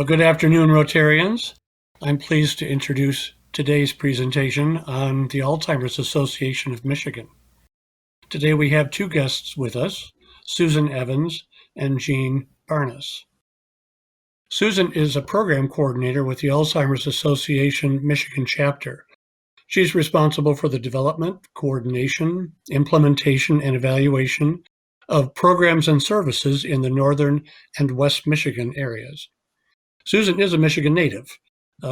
Well, good afternoon, Rotarians. I'm pleased to introduce today's presentation on the Alzheimer's Association of Michigan. Today we have two guests with us, Susan Evans and Jean Barnas. Susan is a program coordinator with the Alzheimer's Association Michigan chapter. She's responsible for the development, coordination, implementation, and evaluation of programs and services in the northern and west Michigan areas. Susan is a Michigan native.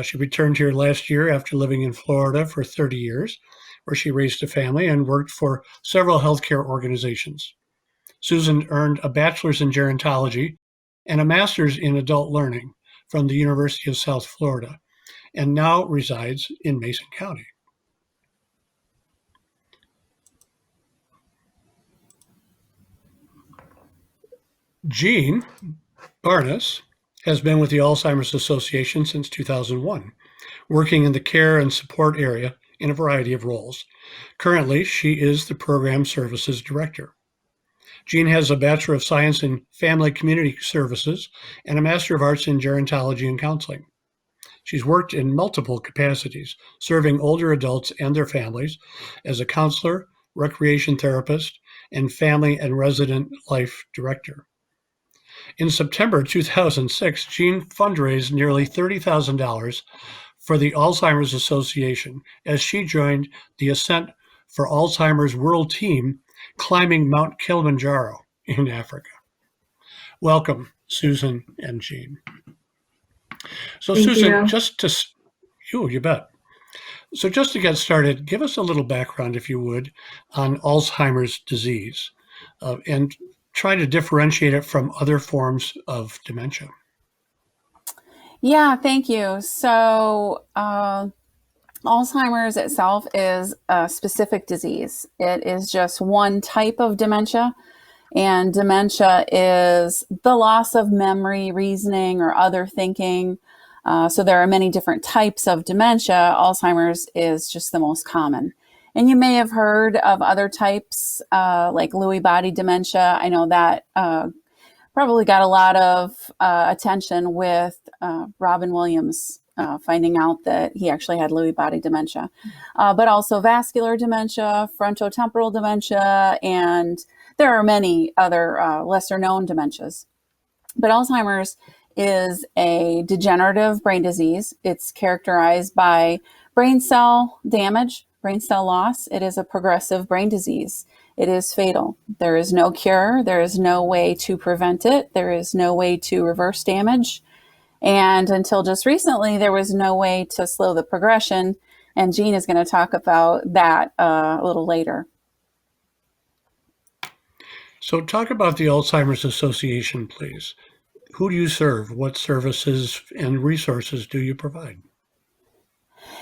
She returned here last year after living in Florida for 30 years, where she raised a family and worked for several healthcare organizations. Susan earned a bachelor's in gerontology and a master's in adult learning from the University of South Florida, and now resides in Mason County. Jean Barnas has been with the Alzheimer's Association since 2001, working in the care and support area in a variety of roles. Currently, she is the Program Services Director. Jean has a Bachelor of Science in Family Community Services and a Master of Arts in Gerontology and Counseling. She's worked in multiple capacities, serving older adults and their families as a counselor, recreation therapist, and family and resident life director. In September 2006, Jean fundraised nearly $30,000 for the Alzheimer's Association as she joined the Ascent for Alzheimer's World Team climbing Mount Kilimanjaro in Africa. Welcome, Susan and Jean. So Thank Susan, you. You bet. So just to get started, give us a little background, if you would, on Alzheimer's disease and try to differentiate it from other forms of dementia. Yeah, thank you. So Alzheimer's itself is a specific disease. It is just one type of dementia, and dementia is the loss of memory, reasoning, or other thinking. So there are many different types of dementia. Alzheimer's is just the most common. And you may have heard of other types like Lewy body dementia. I know that probably got a lot of attention with Robin Williams finding out that he actually had Lewy body dementia, but also vascular dementia, frontotemporal dementia, and there are many other lesser known dementias. But Alzheimer's is a degenerative brain disease. It's characterized by brain cell damage, brain cell loss. It is a progressive brain disease. It is fatal. There is no cure. There is no way to prevent it. There is no way to reverse damage. And until just recently, there was no way to slow the progression. And Jean is going to talk about that a little later. So talk about the Alzheimer's Association, please. Who do you serve? What services and resources do you provide?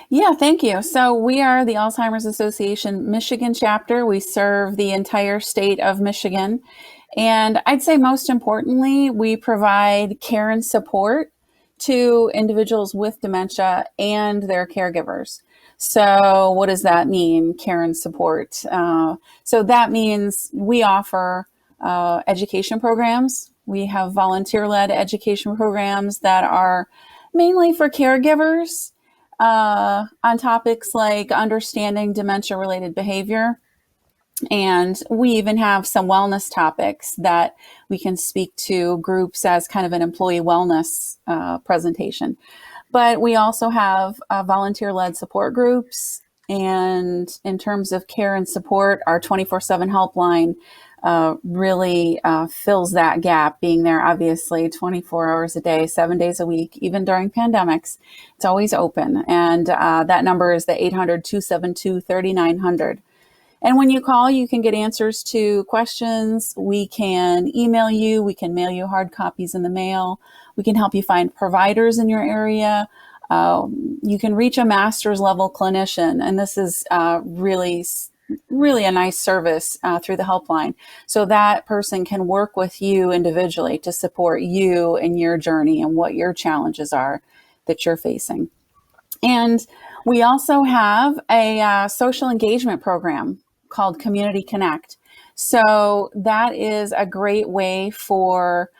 Yeah, thank you. So we are the Alzheimer's Association Michigan chapter. We serve the entire state of Michigan. And I'd say most importantly, we provide care and support to individuals with dementia and their caregivers. So what does that mean, care and support? So that means we offer education programs. We have volunteer-led education programs that are mainly for caregivers on topics like understanding dementia-related behavior. And we even have some wellness topics that we can speak to groups as kind of an employee wellness presentation. But we also have volunteer-led support groups. And in terms of care and support, our 24/7 helpline really fills that gap, being there obviously 24 hours a day, 7 days a week, even during pandemics. It's always open. And that number is the 800-272-3900. And when you call, you can get answers to questions. We can email you. We can mail you hard copies in the mail. We can help you find providers in your area. You can reach a master's level clinician. And this is really a nice service through the helpline. So that person can work with you individually to support you in your journey and what your challenges are that you're facing. And we also have a social engagement program called Community Connect. So that is a great way for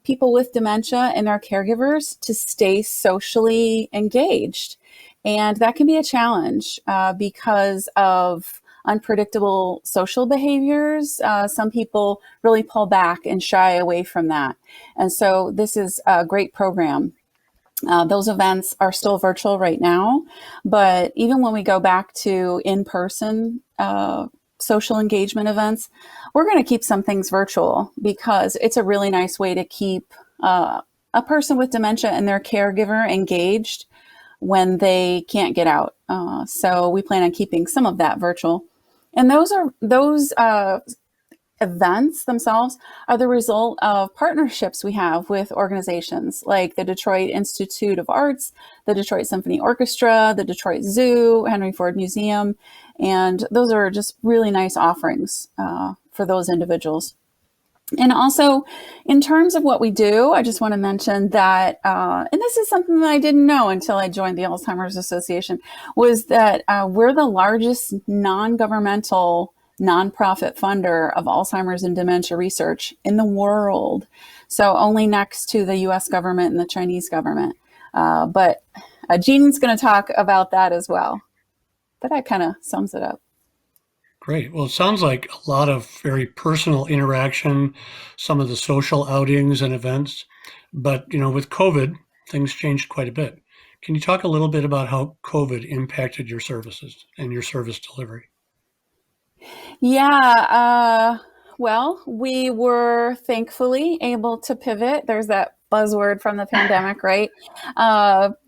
people with dementia and their caregivers to stay socially engaged. And that can be a challenge because of unpredictable social behaviors. Some people really pull back and shy away from that. And so this is a great program. Those events are still virtual right now, but even when we go back to in-person social engagement events, we're going to keep some things virtual because it's a really nice way to keep a person with dementia and their caregiver engaged when they can't get out. So we plan on keeping some of that virtual. And those events themselves are the result of partnerships we have with organizations like the Detroit Institute of Arts, the Detroit Symphony Orchestra, the Detroit Zoo, Henry Ford Museum, and those are just really nice offerings for those individuals. And also, in terms of what we do, I just want to mention that, and this is something that I didn't know until I joined the Alzheimer's Association, was that we're the largest non-governmental nonprofit funder of Alzheimer's and dementia research in the world. So only next to the US government and the Chinese government. But Jean's going to talk about that as well. But that kind of sums it up. Great. Well, it sounds like a lot of very personal interaction, some of the social outings and events. But, with COVID, things changed quite a bit. Can you talk a little bit about how COVID impacted your services and your service delivery? Yeah, well, we were thankfully able to pivot. There's that buzzword from the pandemic, right?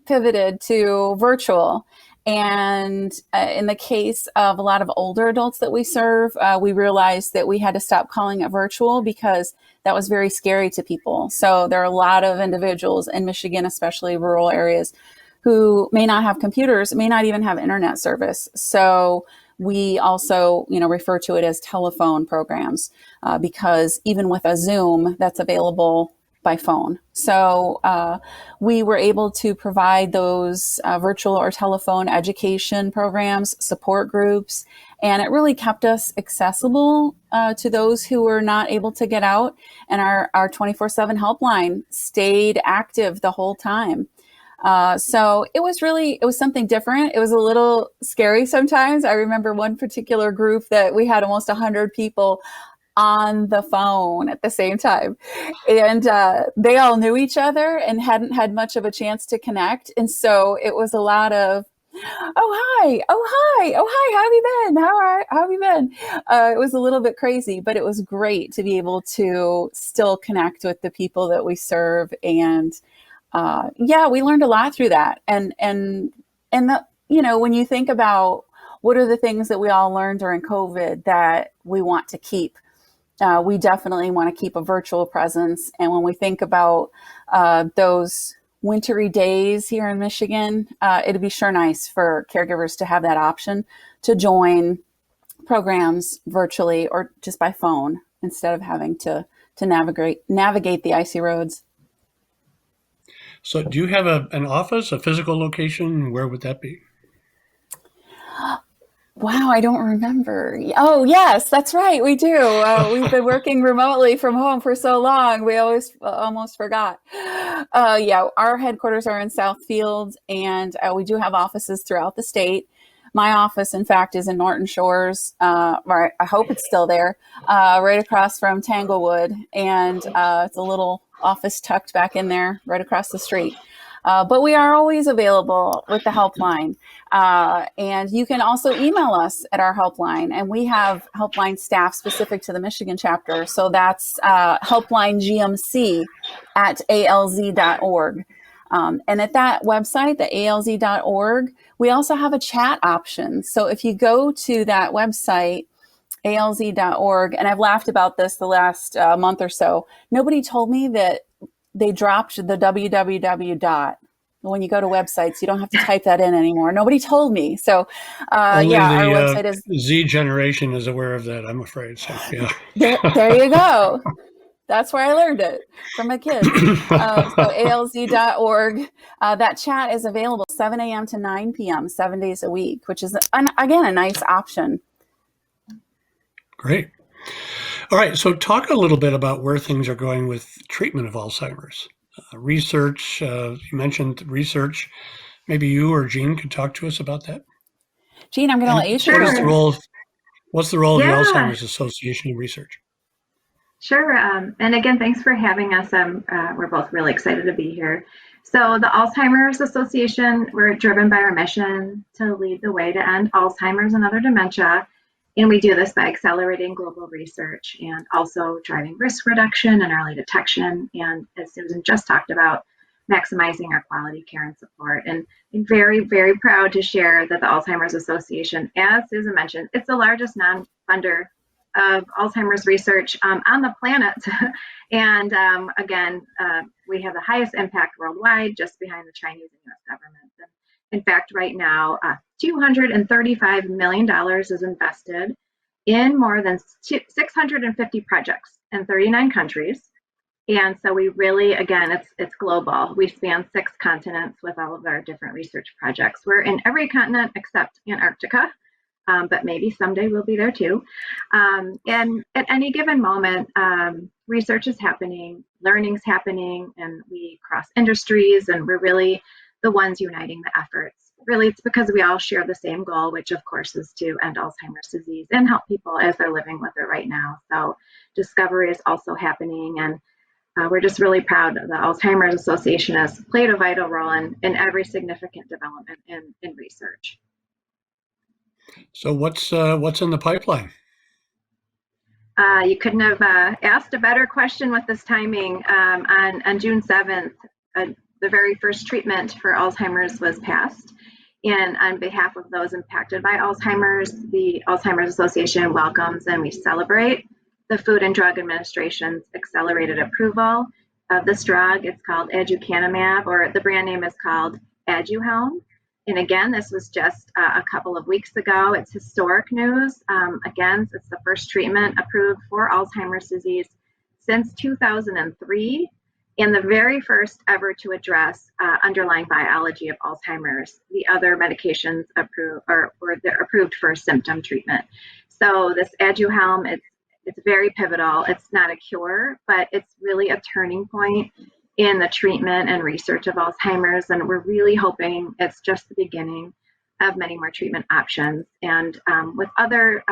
Pivoted to virtual. And in the case of a lot of older adults that we serve, we realized that we had to stop calling it virtual because that was very scary to people. So there are a lot of individuals in Michigan, especially rural areas, who may not have computers, may not even have internet service. So we also, refer to it as telephone programs because even with a Zoom, that's available by phone. So we were able to provide those virtual or telephone education programs, support groups, and it really kept us accessible to those who were not able to get out. And our 24/7 helpline stayed active the whole time. So it was something different. It was a little scary sometimes. I remember one particular group that we had almost 100 people on the phone at the same time. And they all knew each other and hadn't had much of a chance to connect. And so it was a lot of, oh, hi, oh, hi, oh, hi, how have you been? How have you been? It was a little bit crazy, but it was great to be able to still connect with the people that we serve. And we learned a lot through that. And when you think about what are the things that we all learned during COVID that we want to keep, we definitely want to keep a virtual presence. And when we think about those wintry days here in Michigan, it'd be sure nice for caregivers to have that option to join programs virtually or just by phone instead of having to navigate the icy roads. So do you have an office, a physical location? Where would that be? Wow, I don't remember. Oh, yes, that's right. We do. We've been working remotely from home for so long. We always almost forgot. Our headquarters are in Southfield, and we do have offices throughout the state. My office, in fact, is in Norton Shores. I hope it's still there, right across from Tanglewood. And it's a little office tucked back in there, right across the street. But we are always available with the helpline. And you can also email us at our helpline. And we have helpline staff specific to the Michigan chapter. So that's helplinegmc@alz.org. And at that website, the alz.org, we also have a chat option. So if you go to that website, alz.org, and I've laughed about this the last month or so, nobody told me that they dropped the www dot. When you go to websites, you don't have to type that in anymore. Nobody told me. So, Only our the website is Z generation is aware of that, I'm afraid. So, yeah. there you go. That's where I learned it from my kids. So alz.org. That chat is available 7 a.m. to 9 p.m., 7 days a week, which is, again, a nice option. Great. All right, so talk a little bit about where things are going with treatment of Alzheimer's. Research, you mentioned research. Maybe you or Jean could talk to us about that. Jean, I'm going to let you And share. Sure. what's the role of the Yeah, Alzheimer's Association in research? sure. And again, thanks for having us. We're both really excited to be here. So, the Alzheimer's Association, we're driven by our mission to lead the way to end Alzheimer's and other dementia. And we do this by accelerating global research and also driving risk reduction and early detection. And as Susan just talked about, maximizing our quality care and support. And I'm very, very proud to share that the Alzheimer's Association, as Susan mentioned, it's the largest non-funder of Alzheimer's research on the planet. And again, we have the highest impact worldwide, just behind the Chinese and US governments. And in fact, right now, $235 million is invested in more than 650 projects in 39 countries. And so we really, again, it's global. We span 6 continents with all of our different research projects. We're in every continent except Antarctica, but maybe someday we'll be there too. And at any given moment, research is happening, learning's happening, and we cross industries, and we're really the ones uniting the efforts. Really, it's because we all share the same goal, which of course is to end Alzheimer's disease and help people as they're living with it right now. So discovery is also happening, and we're just really proud that the Alzheimer's Association has played a vital role in every significant development in research. So what's in the pipeline? You couldn't have asked a better question with this timing. On June 7th, the very first treatment for Alzheimer's was passed. And on behalf of those impacted by Alzheimer's, the Alzheimer's Association welcomes and we celebrate the Food and Drug Administration's accelerated approval of this drug. It's called aducanumab, or the brand name is called Aduhelm. And again, this was just a couple of weeks ago. It's historic news. Again, it's the first treatment approved for Alzheimer's disease since 2003, and the very first ever to address underlying biology of Alzheimer's. The other medications approved or they're approved for symptom treatment. So this Aduhelm, it's very pivotal. It's not a cure, but it's really a turning point in the treatment and research of Alzheimer's, and we're really hoping it's just the beginning of many more treatment options. And with other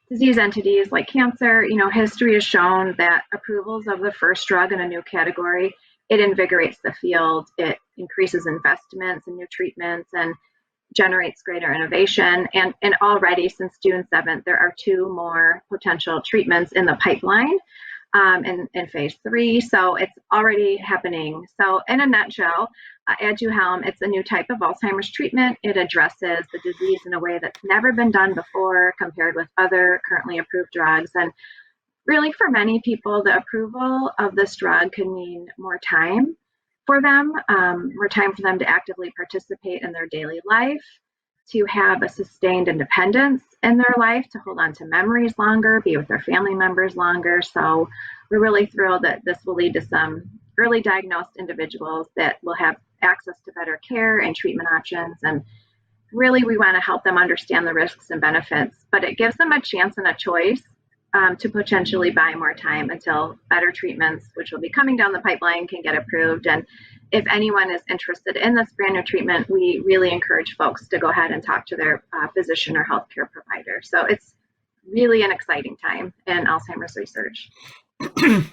disease entities like cancer, history has shown that approvals of the first drug in a new category, it invigorates the field, it increases investments in new treatments, and generates greater innovation. And already since June 7th, there are 2 more potential treatments in the pipeline in phase 3. So it's already happening. So in a nutshell, Aduhelm, it's a new type of Alzheimer's treatment. It addresses the disease in a way that's never been done before compared with other currently approved drugs. And really for many people, the approval of this drug could mean more time for them, more time for them to actively participate in their daily life, to have a sustained independence in their life, to hold on to memories longer, be with their family members longer. So we're really thrilled that this will lead to some early diagnosed individuals that will have access to better care and treatment options. And really, we want to help them understand the risks and benefits, but it gives them a chance and a choice to potentially buy more time until better treatments, which will be coming down the pipeline, can get approved. And if anyone is interested in this brand new treatment, we really encourage folks to go ahead and talk to their physician or healthcare provider. So it's really an exciting time in Alzheimer's research.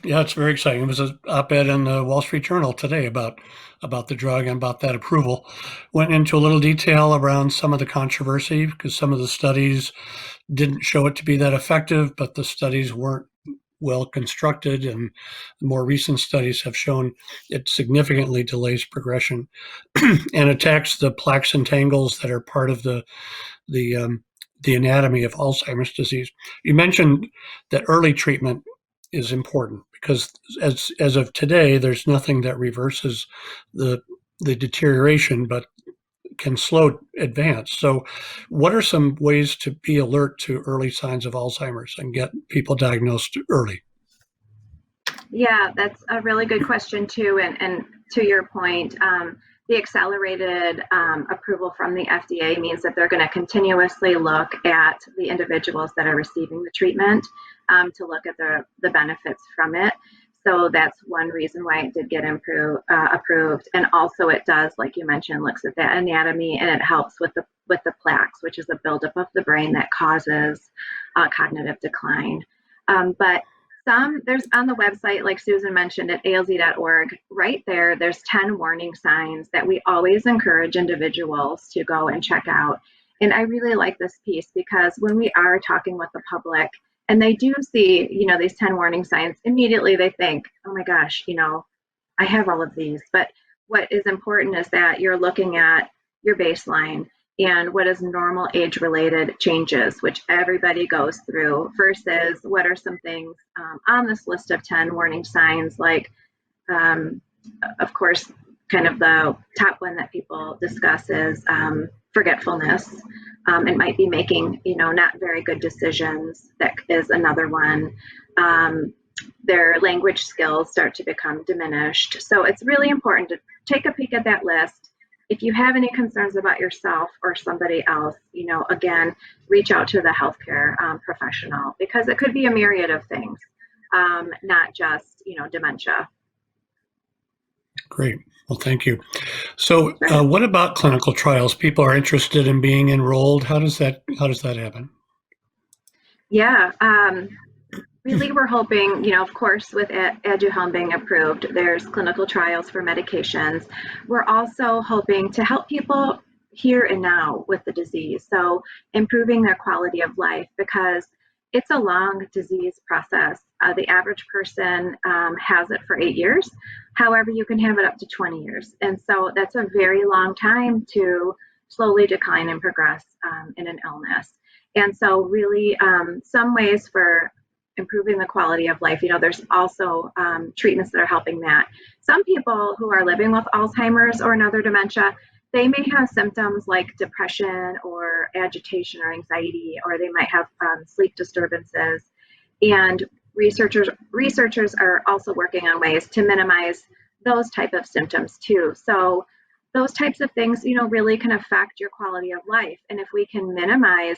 Yeah, it's very exciting. It was an op-ed in the Wall Street Journal today about the drug and about that approval. Went into a little detail around some of the controversy because some of the studies didn't show it to be that effective, but the studies weren't well constructed, and more recent studies have shown it significantly delays progression and attacks the plaques and tangles that are part of the anatomy of Alzheimer's disease. You mentioned that early treatment is important because as of today, there's nothing that reverses the deterioration, but can slow advance. So what are some ways to be alert to early signs of Alzheimer's and get people diagnosed early? Yeah, that's a really good question too. And to your point, The accelerated approval from the FDA means that they're going to continuously look at the individuals that are receiving the treatment to look at the benefits from it. So that's one reason why it did get approved. And also it does, like you mentioned, looks at the anatomy, and it helps with the plaques, which is a buildup of the brain that causes cognitive decline. But there's on the website, like Susan mentioned, at alz.org, right there's 10 warning signs that we always encourage individuals to go and check out. And I really like this piece because when we are talking with the public and they do see, these 10 warning signs, immediately they think, oh my gosh, I have all of these. But what is important is that you're looking at your baseline and what is normal age-related changes, which everybody goes through, versus what are some things on this list of 10 warning signs, like, of course, kind of the top one that people discuss is forgetfulness. It might be making, not very good decisions. That is another one. Their language skills start to become diminished. So it's really important to take a peek at that list. If you have any concerns about yourself or somebody else, again, reach out to the healthcare professional, because it could be a myriad of things, not just, dementia. Great. Well, thank you. So what about clinical trials? People are interested in being enrolled. How does that happen? Yeah. Really, we're hoping, of course, with Aduhelm being approved, there's clinical trials for medications. We're also hoping to help people here and now with the disease. So improving their quality of life, because it's a long disease process. The average person has it for 8 years. However, you can have it up to 20 years. And so that's a very long time to slowly decline and progress in an illness. And so really some ways for improving the quality of life, there's also treatments that are helping that. Some people who are living with Alzheimer's or another dementia, they may have symptoms like depression or agitation or anxiety, or they might have sleep disturbances. And researchers are also working on ways to minimize those type of symptoms too. So those types of things, really can affect your quality of life. And if we can minimize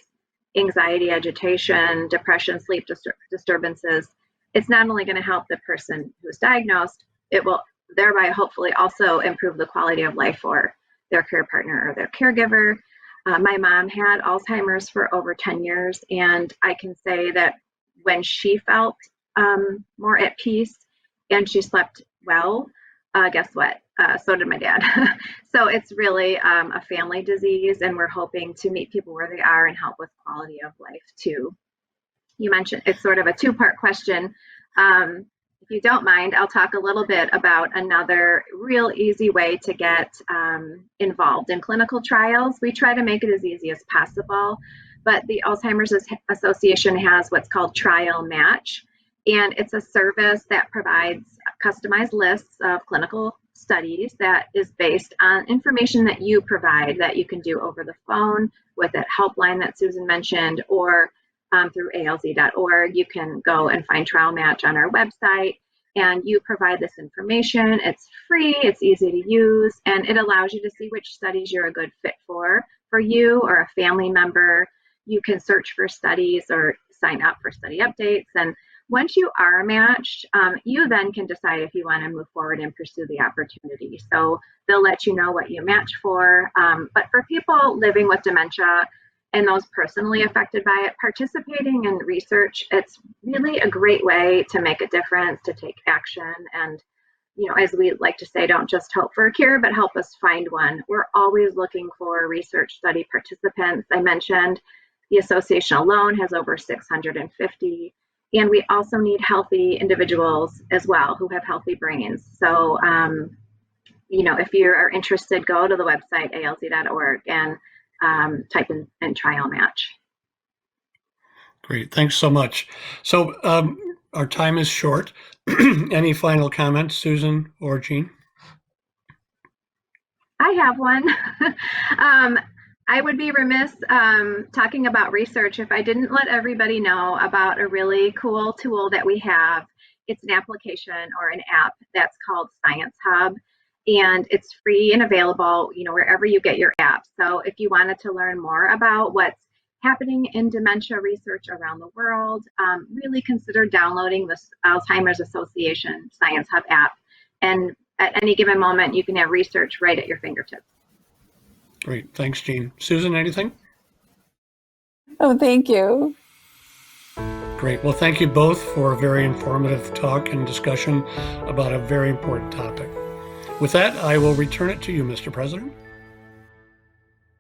anxiety, agitation, depression, sleep disturbances, it's not only going to help the person who's diagnosed, it will thereby hopefully also improve the quality of life for their care partner or their caregiver. My mom had Alzheimer's for over 10 years, and I can say that when she felt more at peace and she slept well, guess what? So did my dad. So it's really a family disease, and we're hoping to meet people where they are and help with quality of life too. You mentioned it's sort of a two-part question. If you don't mind, I'll talk a little bit about another real easy way to get involved in clinical trials. We try to make it as easy as possible, but the Alzheimer's Association has what's called Trial Match, and it's a service that provides customized lists of clinical studies that is based on information that you provide, that you can do over the phone with that helpline that Susan mentioned, or through alz.org. You can go and find Trial Match on our website, and you provide this information. It's free, it's easy to use, and it allows you to see which studies you're a good fit for you or a family member. You can search for studies or sign up for study updates. And once you are matched, you then can decide if you want to move forward and pursue the opportunity. So they'll let you know what you match for. But for people living with dementia and those personally affected by it, participating in research, it's really a great way to make a difference, to take action. And, as we like to say, don't just hope for a cure, but help us find one. We're always looking for research study participants. I mentioned the association alone has over 650. And we also need healthy individuals as well who have healthy brains. So, if you are interested, go to the website, alz.org, and type in Trial Match. Great. Thanks so much. So our time is short. Any final comments, Susan or Jean? I have one. I would be remiss talking about research if I didn't let everybody know about a really cool tool that we have. It's an application or an app that's called Science Hub. and it's free and available, wherever you get your apps. So if you wanted to learn more about what's happening in dementia research around the world, really consider downloading the Alzheimer's Association Science Hub app. And at any given moment, you can have research right at your fingertips. Great. Thanks, Jean. Susan, anything? Oh, thank you. Great. Well, thank you both for a very informative talk and discussion about a very important topic. With that, I will return it to you, Mr. President.